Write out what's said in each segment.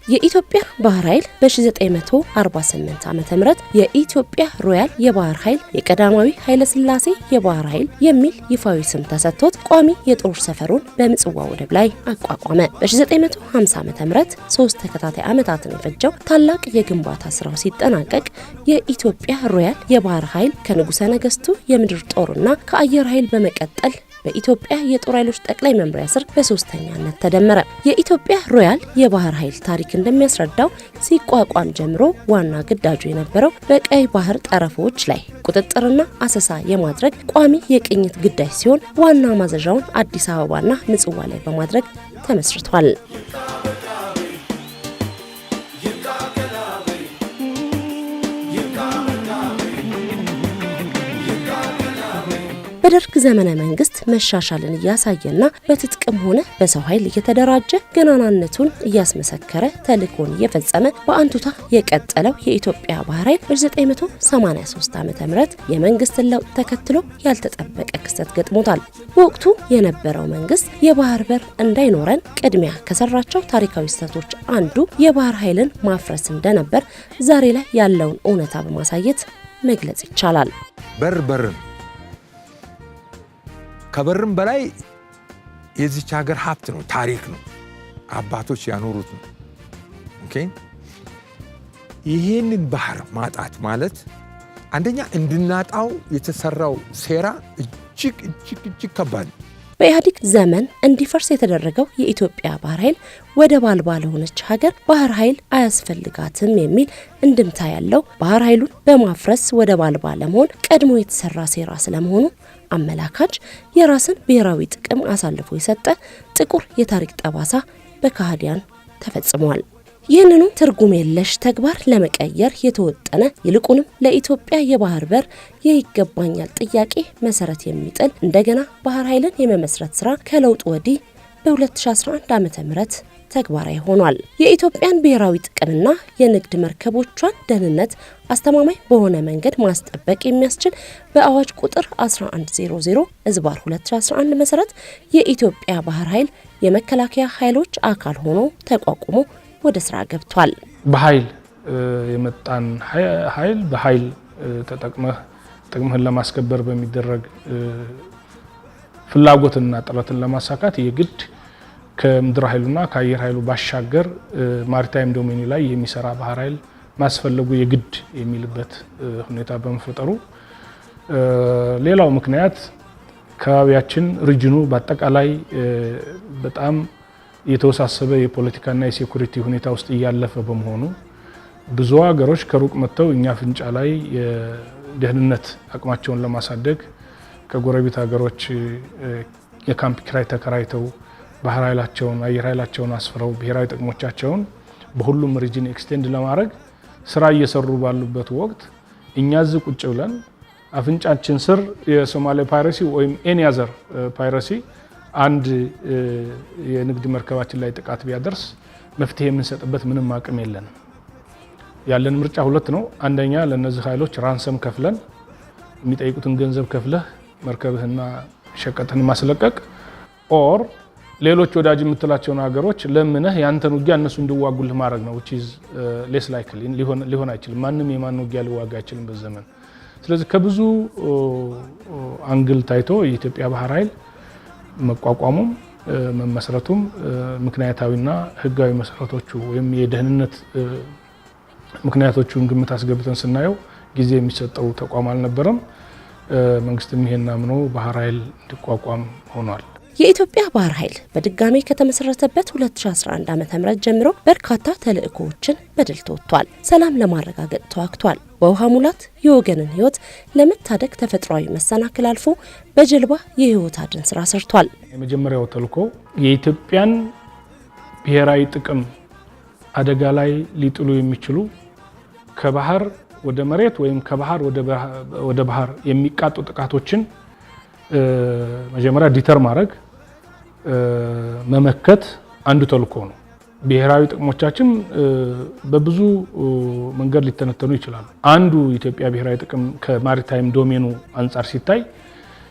የኢትዮጵያ ባህር ኃይል በ1948 ዓመተ ምህረት የኢትዮጵያ ሮያል የባህር ኃይል የቀዳማዊ ኃይለ ሥላሴ የባህር ኃይል የሚል ይፋዊ ስም ተሰጥቶት ቋሚ የጦር ሰፈሩን በምጽዋ ወደብ ላይ አቋቋመ። በ1950 ዓመተ ምህረት 3 ተከታታይ ዓመታትን የፈጀው ታላቅ የግንባታ ስራው ሲጠናቀቅ የኢትዮጵያ ሮያል የባህር ኃይል ከንጉሠ ነገሥቱ የምድር ጦርና ከአየር ኃይል በመቀጠል በኢትዮጵያ የጦር ኃይሎች ጠቅላይ መምሪያ ስር በሶስተኛነት ተደመረ። የኢትዮጵያ ሮያል የባህር ኃይል ታሪክ እንደሚያስረዳው ሲቋቋም ጀምሮ ዋና ግዳጁ የነበረው በቀይ ባህር ጠረፎች ላይ ቁጥጥርና አሰሳ የማድረግ ቋሚ የቅኝት ግዳጅ ሲሆን ዋና ማዘዣውን አዲስ አበባና ምጽዋ ላይ በማድረግ ተመስርቷል። በደርግ ዘመነ መንግስት መሻሻልን እያሳየና በትጥቅም ሆነ በሰው ኃይል እየተደራጀ ገናናነቱን እያስመሰከረ ተልእኮን እየፈጸመ በአንቱታ የቀጠለው የኢትዮጵያ ባህር ኃይል በ1983 ዓመተ ምህረት የመንግስትን ለውጥ ተከትሎ ያልተጠበቀ ክስተት ገጥሞታል። በወቅቱ የነበረው መንግስት የባህር በር እንዳይኖረን ቅድሚያ ከሰራቸው ታሪካዊ ስህተቶች አንዱ የባህር ኃይልን ማፍረስ እንደነበር ዛሬ ላይ ያለውን እውነታ በማሳየት መግለጽ ይቻላል። በር ከበርም በላይ የዚች ሀገር ሀብት ነው፣ ታሪክ ነው፣ አባቶች ያኖሩት ነው። ኦኬ ይሄንን ባህር ማጣት ማለት አንደኛ እንድናጣው የተሰራው ሴራ እጅግ ከባድ። በኢህአዴግ ዘመን እንዲፈርስ የተደረገው የኢትዮጵያ ባህር ኃይል ወደብ አልባ ለሆነች ሀገር ባህር ኃይል አያስፈልጋትም የሚል እንድምታ ያለው ባህር ኃይሉን በማፍረስ ወደብ አልባ ለመሆን ቀድሞ የተሰራ ሴራ ስለመሆኑ አመላካች የራስን ብሔራዊ ጥቅም አሳልፎ የሰጠ ጥቁር የታሪክ ጠባሳ በካህዲያን ተፈጽሟል። ይህንኑ ትርጉም የለሽ ተግባር ለመቀየር የተወጠነ ይልቁንም ለኢትዮጵያ የባህር በር የይገባኛል ጥያቄ መሰረት የሚጥል እንደገና ባህር ኃይልን የመመስረት ስራ ከለውጥ ወዲህ በ2011 ዓ.ም ተግባራዊ ሆኗል። የኢትዮጵያን ብሔራዊ ጥቅምና የንግድ መርከቦቿን ደህንነት አስተማማኝ በሆነ መንገድ ማስጠበቅ የሚያስችል በአዋጅ ቁጥር 1100/2011 መሰረት የኢትዮጵያ ባህር ኃይል የመከላከያ ኃይሎች አካል ሆኖ ተቋቁሞ ወደ ስራ ገብቷል። በኃይል የመጣን ኃይል በኃይል ጥቅምህን ለማስከበር በሚደረግ ፍላጎትና ጥረትን ለማሳካት የግድ ከምድር ኃይሉና ከአየር ኃይሉ ባሻገር ማሪታይም ዶሜን ላይ የሚሰራ ባህር ኃይል ማስፈለጉ የግድ የሚልበት ሁኔታ በመፈጠሩ ሌላው ምክንያት ከባቢያችን ሪጅኑ በአጠቃላይ በጣም የተወሳሰበ የፖለቲካና የሴኩሪቲ ሁኔታ ውስጥ እያለፈ በመሆኑ ብዙ ሀገሮች ከሩቅ መጥተው እኛ ፍንጫ ላይ የደህንነት አቅማቸውን ለማሳደግ ከጎረቤት ሀገሮች የካምፕ ኪራይ ተከራይተው ባህር ኃይላቸውን አየር ኃይላቸውን አስፍረው ብሔራዊ ጥቅሞቻቸውን በሁሉም ሪጅን ኤክስቴንድ ለማድረግ ስራ እየሰሩ ባሉበት ወቅት እኛ እዚህ ቁጭ ብለን አፍንጫችን ስር የሶማሌ ፓይረሲ ወይም ኤኒ አዘር ፓይረሲ አንድ የንግድ መርከባችን ላይ ጥቃት ቢያደርስ መፍትሄ የምንሰጥበት ምንም አቅም የለንም። ያለን ምርጫ ሁለት ነው። አንደኛ ለነዚህ ኃይሎች ራንሰም ከፍለን የሚጠይቁትን ገንዘብ ከፍለህ መርከብህና ሸቀጥህን ማስለቀቅ ኦር ሌሎች ወዳጅ የምትላቸውን ሀገሮች ለምነህ ያንተን ውጊያ እነሱ እንዲዋጉልህ ማድረግ ነው which is less likely ሊሆን አይችልም። ማንም የማን ውጊያ ሊዋጋ አይችልም በዘመን። ስለዚህ ከብዙ አንግል ታይቶ የኢትዮጵያ ባህር ኃይል መቋቋሙም መመስረቱም ምክንያታዊና ህጋዊ መሰረቶቹ ወይም የደህንነት ምክንያቶቹን ግምት አስገብተን ስናየው ጊዜ የሚሰጠው ተቋም አልነበረም። መንግስትም ይሄን አምኖ ባህር ኃይል እንዲቋቋም ሆኗል። የኢትዮጵያ ባህር ኃይል በድጋሚ ከተመሰረተበት 2011 ዓ.ም ጀምሮ በርካታ ተልእኮዎችን በድል ተወጥቷል። ሰላም ለማረጋገጥ ተዋግቷል። በውሃ ሙላት የወገንን ህይወት ለመታደግ ተፈጥሯዊ መሰናክል አልፎ በጀልባ የህይወት አድን ስራ ሰርቷል። የመጀመሪያው ተልእኮ የኢትዮጵያን ብሔራዊ ጥቅም አደጋ ላይ ሊጥሉ የሚችሉ ከባህር ወደ መሬት ወይም ከባህር ወደ ባህር የሚቃጡ ጥቃቶችን መጀመሪያ ዲተር ማድረግ መመከት አንዱ ተልእኮ ነው። ብሔራዊ ጥቅሞቻችን በብዙ መንገድ ሊተነተኑ ይችላሉ። አንዱ ኢትዮጵያ ብሔራዊ ጥቅም ከማሪታይም ዶሜኑ አንፃር ሲታይ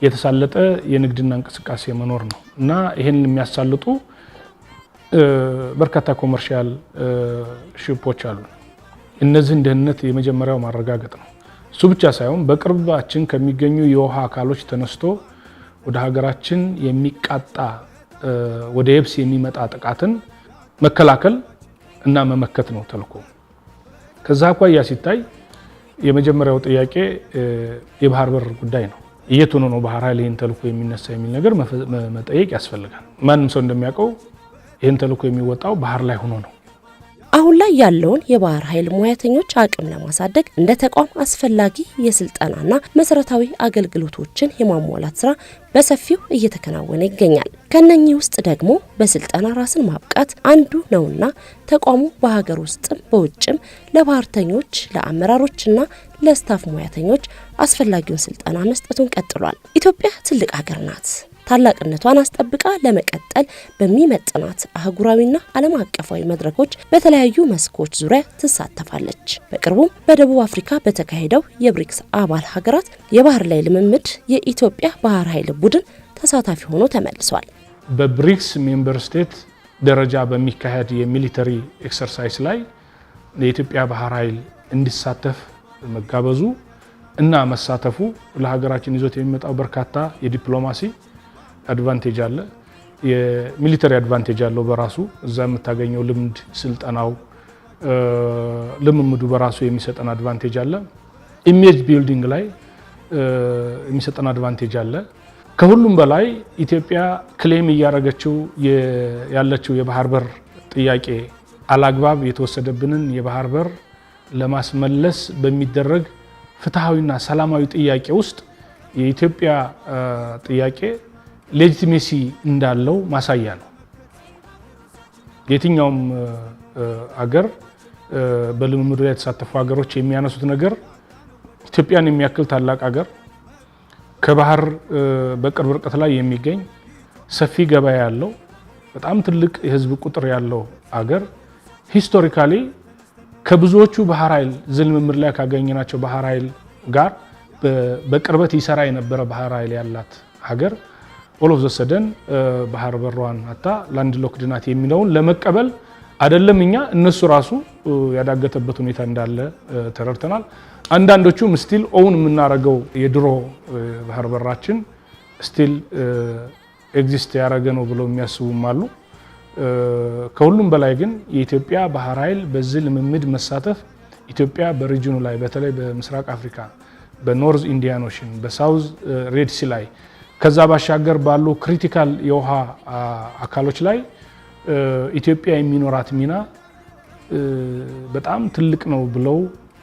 የተሳለጠ የንግድና እንቅስቃሴ መኖር ነው እና ይሄን የሚያሳልጡ በርካታ ኮመርሻል ሺፖች አሉ። እነዚህን ደህንነት የመጀመሪያው ማረጋገጥ ነው። እሱ ብቻ ሳይሆን በቅርባችን ከሚገኙ የውሃ አካሎች ተነስቶ ወደ ሀገራችን የሚቃጣ ወደ የብስ የሚመጣ ጥቃትን መከላከል እና መመከት ነው ተልዕኮ። ከዛ አኳያ ሲታይ የመጀመሪያው ጥያቄ የባህር በር ጉዳይ ነው። የት ሆኖ ነው ባህር ኃይል ይህን ተልዕኮ የሚነሳ የሚል ነገር መጠየቅ ያስፈልጋል። ማንም ሰው እንደሚያውቀው ይህን ተልዕኮ የሚወጣው ባህር ላይ ሆኖ ነው። አሁን ላይ ያለውን የባህር ኃይል ሙያተኞች አቅም ለማሳደግ እንደ ተቋም አስፈላጊ የስልጠናና መሰረታዊ አገልግሎቶችን የማሟላት ስራ በሰፊው እየተከናወነ ይገኛል። ከነኚህ ውስጥ ደግሞ በስልጠና ራስን ማብቃት አንዱ ነውና ተቋሙ በሀገር ውስጥም በውጭም ለባህርተኞች፣ ለአመራሮችና ለስታፍ ሙያተኞች አስፈላጊውን ስልጠና መስጠቱን ቀጥሏል። ኢትዮጵያ ትልቅ ሀገር ናት። ታላቅነቷን አስጠብቃ ለመቀጠል በሚመጥናት አህጉራዊና ዓለም አቀፋዊ መድረኮች በተለያዩ መስኮች ዙሪያ ትሳተፋለች። በቅርቡም በደቡብ አፍሪካ በተካሄደው የብሪክስ አባል ሀገራት የባህር ላይ ልምምድ የኢትዮጵያ ባህር ኃይል ቡድን ተሳታፊ ሆኖ ተመልሷል። በብሪክስ ሜምበር ስቴት ደረጃ በሚካሄድ የሚሊተሪ ኤክሰርሳይዝ ላይ የኢትዮጵያ ባህር ኃይል እንዲሳተፍ መጋበዙ እና መሳተፉ ለሀገራችን ይዞት የሚመጣው በርካታ የዲፕሎማሲ አድቫንቴጅ አለ፣ የሚሊተሪ አድቫንቴጅ አለው በራሱ። እዛ የምታገኘው ልምድ፣ ስልጠናው፣ ልምምዱ በራሱ የሚሰጠን አድቫንቴጅ አለ። ኢሜጅ ቢልዲንግ ላይ የሚሰጠን አድቫንቴጅ አለ። ከሁሉም በላይ ኢትዮጵያ ክሌም እያደረገችው ያለችው የባህር በር ጥያቄ አላግባብ የተወሰደብንን የባህር በር ለማስመለስ በሚደረግ ፍትሃዊና ሰላማዊ ጥያቄ ውስጥ የኢትዮጵያ ጥያቄ ሌጂቲሜሲ እንዳለው ማሳያ ነው። የትኛውም አገር በልምምዱ ላይ የተሳተፉ ሀገሮች የሚያነሱት ነገር ኢትዮጵያን የሚያክል ታላቅ ሀገር ከባህር በቅርብ ርቀት ላይ የሚገኝ ሰፊ ገበያ ያለው በጣም ትልቅ የህዝብ ቁጥር ያለው ሀገር ሂስቶሪካሊ ከብዙዎቹ ባህር ኃይል ልምምድ ላይ ካገኘናቸው ባህር ኃይል ጋር በቅርበት ይሰራ የነበረ ባህር ኃይል ያላት ሀገር ኦል ኦፍ ዘ ሰደን ባህር በሯን አታ ላንድ ሎክድ ናት የሚለውን ለመቀበል አይደለም እኛ እነሱ ራሱ ያዳገተበት ሁኔታ እንዳለ ተረድተናል። አንዳንዶቹም ስቲል ኦውን የምናረገው የድሮ ባህር በራችን ስቲል ኤግዚስት ያደረገ ነው ብለው የሚያስቡም አሉ። ከሁሉም በላይ ግን የኢትዮጵያ ባህር ኃይል በዚህ ልምምድ መሳተፍ ኢትዮጵያ በሪጅኑ ላይ በተለይ በምስራቅ አፍሪካ፣ በኖርዝ ኢንዲያን ኦሽን፣ በሳውዝ ሬድ ሲ ላይ ከዛ ባሻገር ባሉ ክሪቲካል የውሃ አካሎች ላይ ኢትዮጵያ የሚኖራት ሚና በጣም ትልቅ ነው ብለው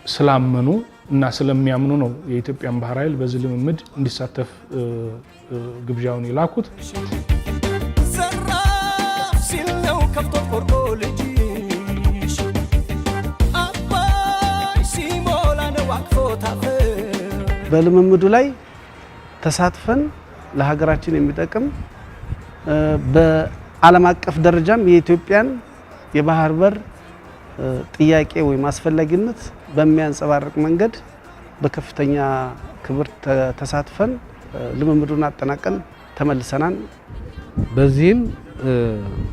ስላመኑ እና ስለሚያምኑ ነው የኢትዮጵያን ባህር ኃይል በዚህ ልምምድ እንዲሳተፍ ግብዣውን ይላኩት። በልምምዱ ላይ ተሳትፈን ለሀገራችን የሚጠቅም በዓለም አቀፍ ደረጃም የኢትዮጵያን የባህር በር ጥያቄ ወይም አስፈላጊነት በሚያንጸባርቅ መንገድ በከፍተኛ ክብር ተሳትፈን ልምምዱን አጠናቀን ተመልሰናል። በዚህም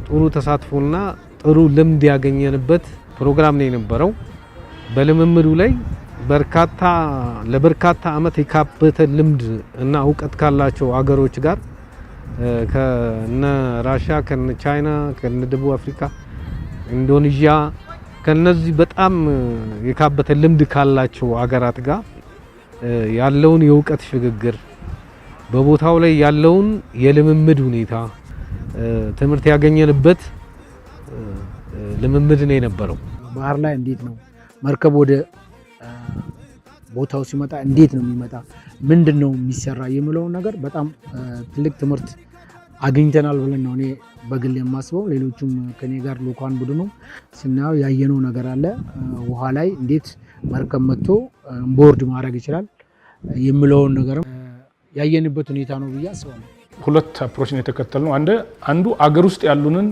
ጥሩ ተሳትፎና ጥሩ ልምድ ያገኘንበት ፕሮግራም ነው የነበረው። በልምምዱ ላይ ለበርካታ ዓመት የካበተ ልምድ እና እውቀት ካላቸው አገሮች ጋር ከነ ራሽያ፣ ከነ ቻይና፣ ከነ ደቡብ አፍሪካ፣ ኢንዶኔዥያ ከነዚህ በጣም የካበተ ልምድ ካላቸው አገራት ጋር ያለውን የእውቀት ሽግግር በቦታው ላይ ያለውን የልምምድ ሁኔታ ትምህርት ያገኘንበት ልምምድ ነው የነበረው። ባህር ላይ እንዴት ነው መርከብ ወደ ቦታው ሲመጣ እንዴት ነው የሚመጣ፣ ምንድነው የሚሰራ የሚለው ነገር በጣም ትልቅ ትምህርት አግኝተናል ብለን ነው እኔ በግል የማስበው። ሌሎቹም ከኔ ጋር ልኡካን ቡድኑ ስናየው ያየነው ነገር አለ። ውሃ ላይ እንዴት መርከብ መጥቶ ቦርድ ማድረግ ይችላል የሚለውን ነገር ያየንበት ሁኔታ ነው ብዬ አስባለሁ። ሁለት አፕሮችን የተከተልነው አንዱ አገር ውስጥ ያሉንን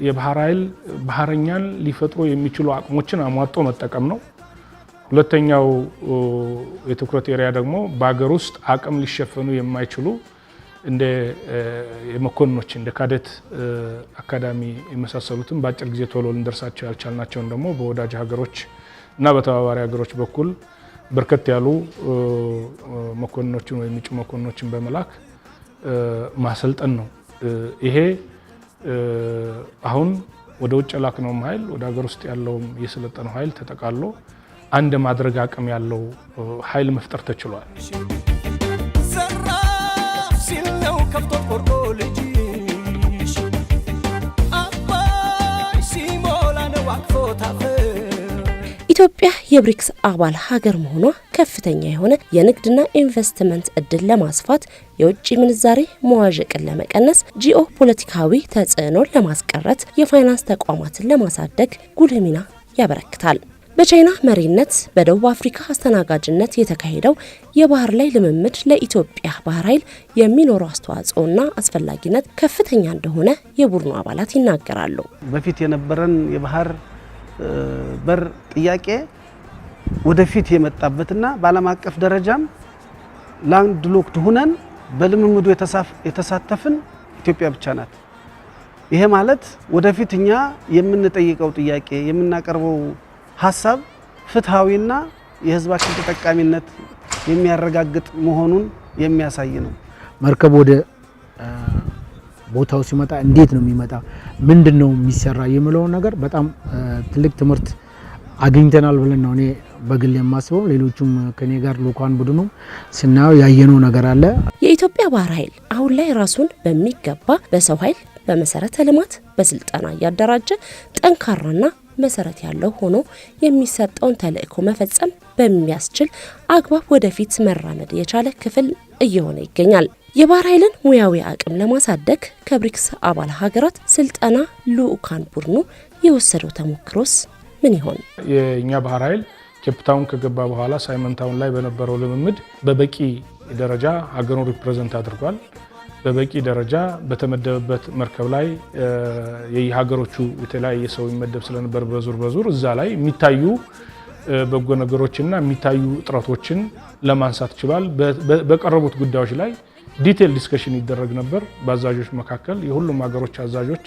የባህር ኃይል ባህረኛን ሊፈጥሩ የሚችሉ አቅሞችን አሟጦ መጠቀም ነው። ሁለተኛው የትኩረት ኤሪያ ደግሞ በአገር ውስጥ አቅም ሊሸፈኑ የማይችሉ እንደ የመኮንኖች እንደ ካዴት አካዳሚ የመሳሰሉትን በአጭር ጊዜ ቶሎ ልንደርሳቸው ያልቻልናቸውን ደግሞ በወዳጅ ሀገሮች እና በተባባሪ ሀገሮች በኩል በርከት ያሉ መኮንኖችን ወይም እጩ መኮንኖችን በመላክ ማሰልጠን ነው። ይሄ አሁን ወደ ውጭ ላክነው ኃይል ወደ ሀገር ውስጥ ያለው የሰለጠነው ኃይል ተጠቃሎ አንድ ማድረግ አቅም ያለው ኃይል መፍጠር ተችሏል። ኢትዮጵያ የብሪክስ አባል ሀገር መሆኗ ከፍተኛ የሆነ የንግድና ኢንቨስትመንት እድል ለማስፋት፣ የውጭ ምንዛሬ መዋዠቅን ለመቀነስ፣ ጂኦ ፖለቲካዊ ተጽዕኖን ለማስቀረት፣ የፋይናንስ ተቋማትን ለማሳደግ ጉልህ ሚና ያበረክታል። በቻይና መሪነት በደቡብ አፍሪካ አስተናጋጅነት የተካሄደው የባህር ላይ ልምምድ ለኢትዮጵያ ባህር ኃይል የሚኖረው አስተዋጽኦና አስፈላጊነት ከፍተኛ እንደሆነ የቡድኑ አባላት ይናገራሉ። በፊት የነበረን የባህር በር ጥያቄ ወደፊት የመጣበትና በዓለም አቀፍ ደረጃም ላንድ ሎክድ ሆነን በልምምዱ የተሳተፍን ኢትዮጵያ ብቻ ናት። ይሄ ማለት ወደፊት እኛ የምንጠይቀው ጥያቄ የምናቀርበው ሀሳብ ፍትሃዊና የህዝባችን ተጠቃሚነት የሚያረጋግጥ መሆኑን የሚያሳይ ነው። መርከብ ወደ ቦታው ሲመጣ እንዴት ነው የሚመጣ፣ ምንድነው የሚሰራ የሚለው ነገር በጣም ትልቅ ትምህርት አግኝተናል ብለን ነው እኔ በግል የማስበው። ሌሎቹም ከኔ ጋር ልኡካን ቡድኑ ስናየው ያየነው ነገር አለ። የኢትዮጵያ ባህር ኃይል አሁን ላይ ራሱን በሚገባ በሰው ኃይል፣ በመሰረተ ልማት፣ በስልጠና እያደራጀ ጠንካራና መሰረት ያለው ሆኖ የሚሰጠውን ተልእኮ መፈጸም በሚያስችል አግባብ ወደፊት መራመድ የቻለ ክፍል እየሆነ ይገኛል። የባህር ኃይልን ሙያዊ አቅም ለማሳደግ ከብሪክስ አባል ሀገራት ስልጠና ልኡካን ቡድኑ የወሰደው ተሞክሮስ ምን ይሆን? የኛ ባህር ኃይል ኬፕታውን ከገባ በኋላ ሳይመን ታውን ላይ በነበረው ልምምድ በበቂ ደረጃ ሀገሩን ሪፕሬዘንት አድርጓል። በበቂ ደረጃ በተመደበበት መርከብ ላይ የሀገሮቹ የተለያየ ሰው ይመደብ ስለነበር በዙር እዛ ላይ የሚታዩ በጎ ነገሮችና የሚታዩ ጥረቶችን ለማንሳት ችሏል። በቀረቡት ጉዳዮች ላይ ዲቴል ዲስከሽን ይደረግ ነበር በአዛዦች መካከል። የሁሉም ሀገሮች አዛዦች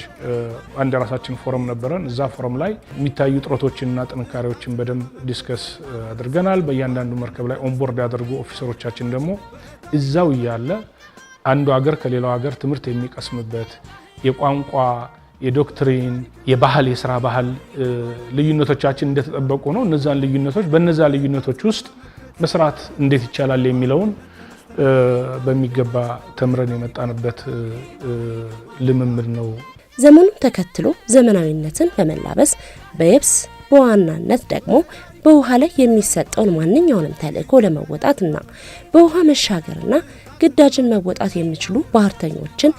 አንድ የራሳችን ፎረም ነበረን። እዛ ፎረም ላይ የሚታዩ ጥረቶችንና ጥንካሬዎችን በደንብ ዲስከስ አድርገናል። በእያንዳንዱ መርከብ ላይ ኦንቦርድ ያደርጉ ኦፊሰሮቻችን ደግሞ እዛው እያለ አንዱ ሀገር ከሌላው ሀገር ትምህርት የሚቀስምበት የቋንቋ፣ የዶክትሪን፣ የባህል፣ የስራ ባህል ልዩነቶቻችን እንደተጠበቁ ነው። እነዛን ልዩነቶች በእነዛ ልዩነቶች ውስጥ መስራት እንዴት ይቻላል የሚለውን በሚገባ ተምረን የመጣንበት ልምምድ ነው። ዘመኑን ተከትሎ ዘመናዊነትን በመላበስ በየብስ በዋናነት ደግሞ በውሃ ላይ የሚሰጠውን ማንኛውንም ተልእኮ ለመወጣትና በውሃ መሻገርና ግዳጅን መወጣት የሚችሉ ባህርተኞችን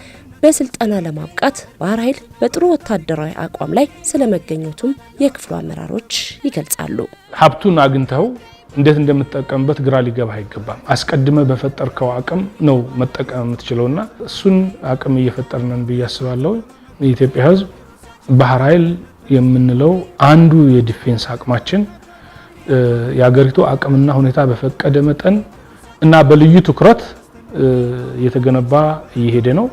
በስልጠና ለማብቃት ባህር ኃይል በጥሩ ወታደራዊ አቋም ላይ ስለመገኘቱም የክፍሉ አመራሮች ይገልጻሉ። ሀብቱን አግኝተው እንዴት እንደምትጠቀምበት ግራ ሊገባ አይገባም። አስቀድመ በፈጠርከው አቅም ነው መጠቀም የምትችለውና እሱን አቅም እየፈጠርነን ብዬ አስባለሁ። የኢትዮጵያ ሕዝብ ባህር ኃይል የምንለው አንዱ የዲፌንስ አቅማችን የሀገሪቱ አቅምና ሁኔታ በፈቀደ መጠን እና በልዩ ትኩረት እየተገነባ እየሄደ ነው።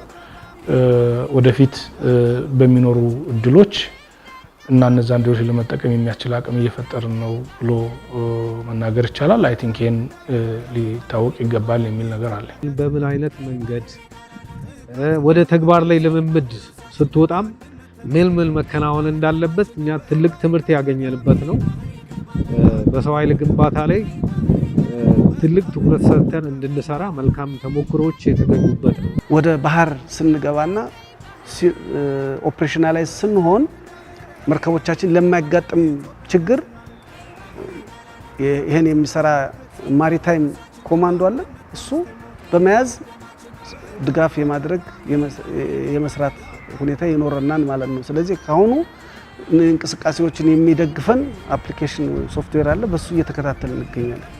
ወደፊት በሚኖሩ እድሎች እና እነዛን እድሎች ለመጠቀም የሚያስችል አቅም እየፈጠርን ነው ብሎ መናገር ይቻላል። አይ ቲንክ ይሄን ሊታወቅ ይገባል የሚል ነገር አለ። በምን አይነት መንገድ ወደ ተግባር ላይ ልምምድ ስትወጣም ምን መከናወን እንዳለበት እኛ ትልቅ ትምህርት ያገኘንበት ነው። በሰው ኃይል ግንባታ ላይ ትልቅ ትኩረት ሰጥተን እንድንሰራ መልካም ተሞክሮች የተገኙበት ነው። ወደ ባህር ስንገባና ኦፕሬሽናላይዝ ስንሆን መርከቦቻችን ለማያጋጥም ችግር ይሄን የሚሰራ ማሪታይም ኮማንዶ አለ። እሱ በመያዝ ድጋፍ የማድረግ የመስራት ሁኔታ ይኖረናል ማለት ነው። ስለዚህ ካሁኑ እንቅስቃሴዎችን የሚደግፈን አፕሊኬሽን ሶፍትዌር አለ። በሱ እየተከታተልን እንገኛለን።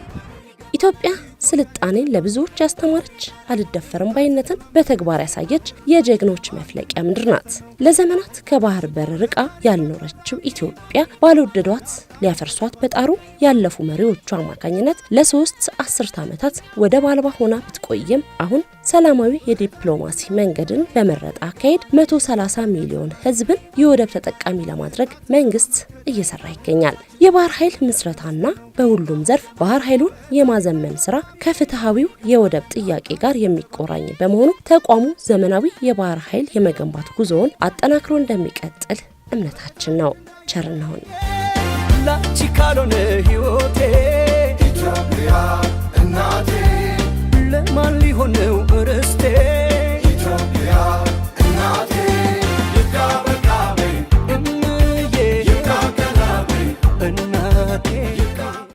ኢትዮጵያ ስልጣኔን ለብዙዎች ያስተማረች አልደፈርም ባይነትን በተግባር ያሳየች የጀግኖች መፍለቂያ ምድር ናት። ለዘመናት ከባህር በር ርቃ ያልኖረችው ኢትዮጵያ ባልወደዷት ሊያፈርሷት በጣሩ ያለፉ መሪዎቿ አማካኝነት ለሶስት አስርት ዓመታት ወደብ አልባ ሆና ብትቆይም አሁን ሰላማዊ የዲፕሎማሲ መንገድን በመረጠ አካሄድ 130 ሚሊዮን ሕዝብን የወደብ ተጠቃሚ ለማድረግ መንግስት እየሰራ ይገኛል። የባህር ኃይል ምስረታና በሁሉም ዘርፍ ባህር ኃይሉን የማዘመን ስራ ከፍትሃዊው የወደብ ጥያቄ ጋር የሚቆራኝ በመሆኑ ተቋሙ ዘመናዊ የባህር ኃይል የመገንባት ጉዞውን አጠናክሮ እንደሚቀጥል እምነታችን ነው። ቸርነውን ላቺ ካልሆነ ህይወቴ ኢትዮጵያ